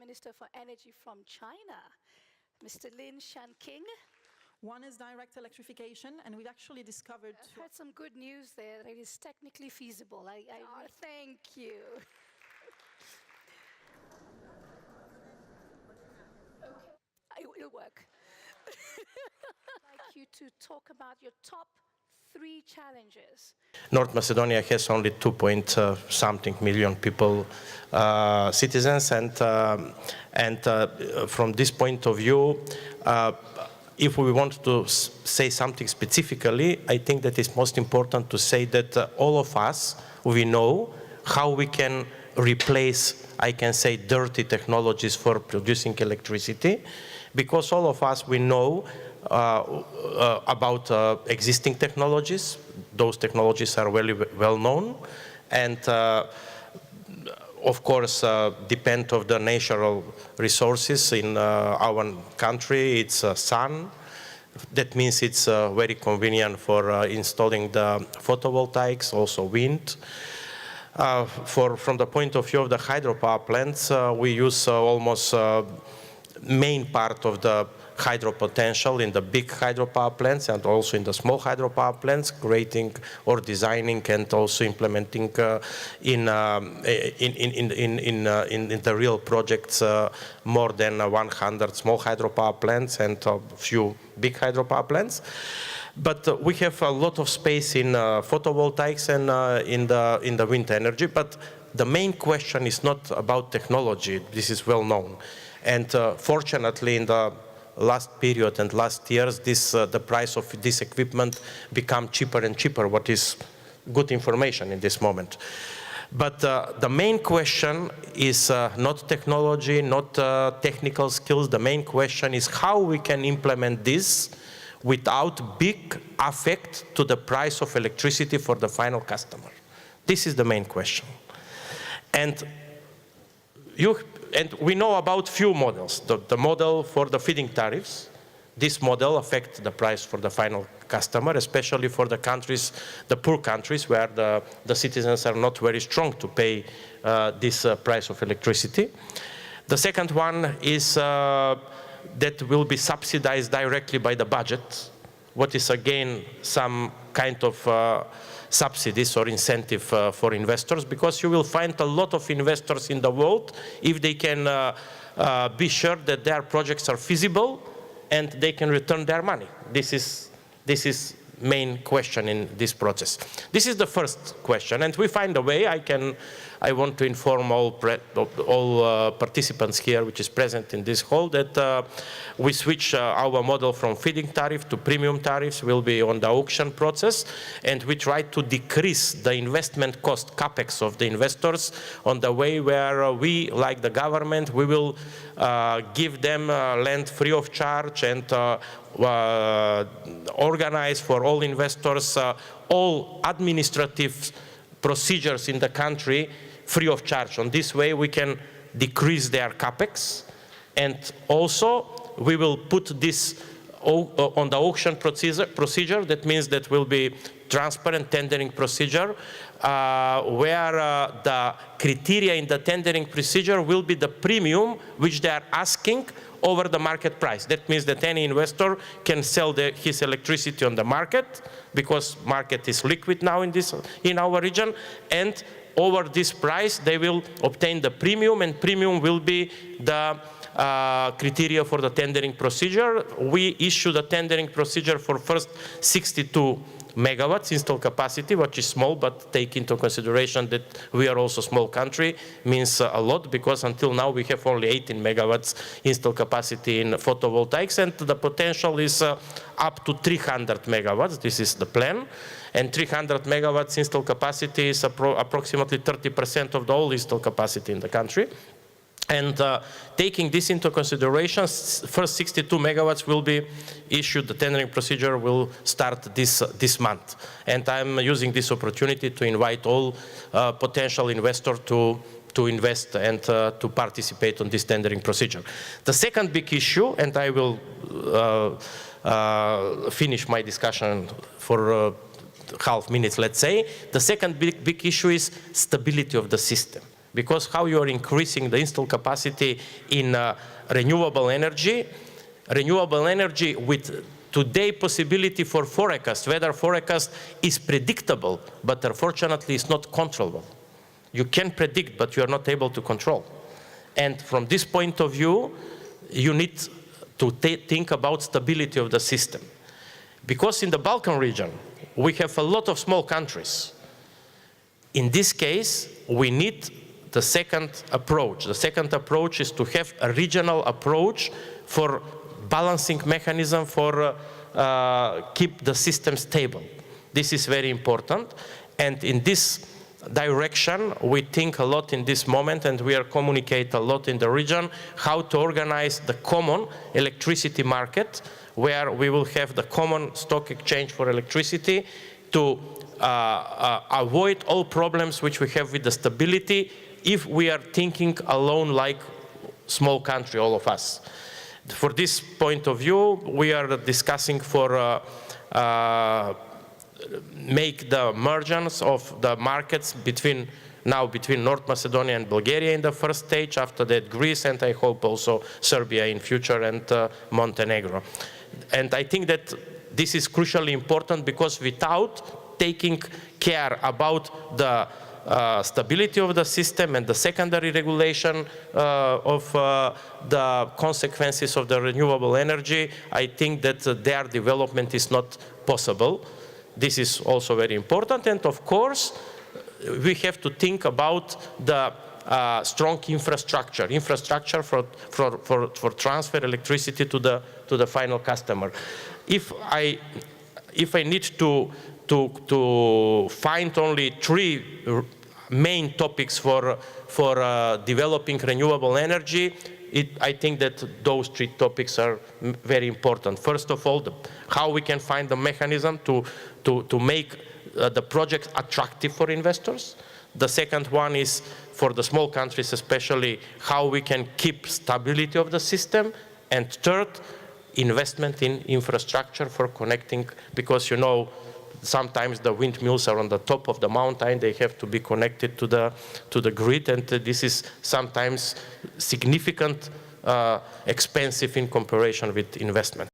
Minister for Energy from China, Mr. Lin Shanqing. One is direct electrification, and we've actually discovered... I've heard some good news there. It is technically feasible. Thank you. Okay. It'll work. I'd like you to talk about your top 3 challenges. North Macedonia has only 2-something million people, citizens, and from this point of view, if we want to say something specifically, I think that it's most important to say that all of us, we know how we can replace, I can say, dirty technologies for producing electricity, because all of us, we know about existing technologies. Those technologies are well known, and of course depend on the natural resources in our country. It's sun. That means it's very convenient for installing the photovoltaics, also wind. From the point of view of the hydropower plants, we use almost main part of the hydro potential in the big hydropower plants and also in the small hydropower plants, creating or designing and also implementing in the real projects more than 100 small hydropower plants and a few big hydropower plants. But we have a lot of space in photovoltaics and in the wind energy. But the main question is not about technology. This is well known. And fortunately, in the last period and last years, the price of this equipment become cheaper and cheaper, what is good information in this moment. But the main question is not technology, not technical skills. The main question is how we can implement this without big effect to the price of electricity for the final customer. This is the main question. And we know about few models. The model for the feed-in tariffs, this model affects the price for the final customer, especially for the countries, the poor countries, where the citizens are not very strong to pay this price of electricity. The second one is that will be subsidized directly by the budget, what is again some kind of subsidies or incentive for investors, because you will find a lot of investors in the world if they can be sure that their projects are feasible and they can return their money. This is main question in this process. This is the first question, and we find a way. I want to inform all participants here, which is present in this hall, that we switch our model from feed-in tariff to premium tariffs. Will be on the auction process, and we try to decrease the investment cost, capex of the investors, on the way where we, like the government, we will give them land free of charge and organize for all investors all administrative procedures in the country free of charge. On this way we can decrease their capex, and also we will put this on the auction procedure. That means that will be transparent tendering procedure where the criteria in the tendering procedure will be the premium which they are asking over the market price. That means that any investor can sell his electricity on the market, because market is liquid now in our region, and over this price they will obtain the premium, and premium will be the criteria for the tendering procedure. We issue the tendering procedure for first 62 megawatts installed capacity, which is small, but take into consideration that we are also a small country, means a lot, because until now we have only 18 megawatts installed capacity in photovoltaics, and the potential is up to 300 megawatts. This is the plan, and 300 megawatts installed capacity is approximately 30% of the whole installed capacity in the country. And taking this into consideration, first 62 megawatts will be issued. The tendering procedure will start this month. And I'm using this opportunity to invite all potential investors to invest and to participate on this tendering procedure. The second big issue, and I will finish my discussion for half minutes, let's say. The second big issue is stability of the system. Because how you are increasing the installed capacity in renewable energy with today possibility for forecast, weather forecast is predictable, but unfortunately it's not controllable. You can predict, but you are not able to control. And from this point of view, you need to think about stability of the system. Because in the Balkan region, we have a lot of small countries. In this case, we need the second approach. The second approach is to have a regional approach for balancing mechanism for keep the system stable. This is very important. And in this direction, we think a lot in this moment, and we are communicate a lot in the region, how to organize the common electricity market, where we will have the common stock exchange for electricity to avoid all problems which we have with the stability if we are thinking alone like small country, all of us. For this point of view, we are discussing for make the mergence of the markets between North Macedonia and Bulgaria in the first stage, after that Greece, and I hope also Serbia in future, and Montenegro. And I think that this is crucially important, because without taking care about the stability of the system and the secondary regulation of the consequences of the renewable energy, I think that their development is not possible. This is also very important. And of course, we have to think about the strong infrastructure for transfer electricity to the final customer. If I need to find only three main topics for developing renewable energy, I think that those three topics are very important. First of all, how we can find the mechanism to make the project attractive for investors. The second one is for the small countries especially, how we can keep stability of the system. And third, investment in infrastructure for connecting, because you know, sometimes the windmills are on the top of the mountain, they have to be connected to the grid, and this is sometimes significant expensive in comparison with investment.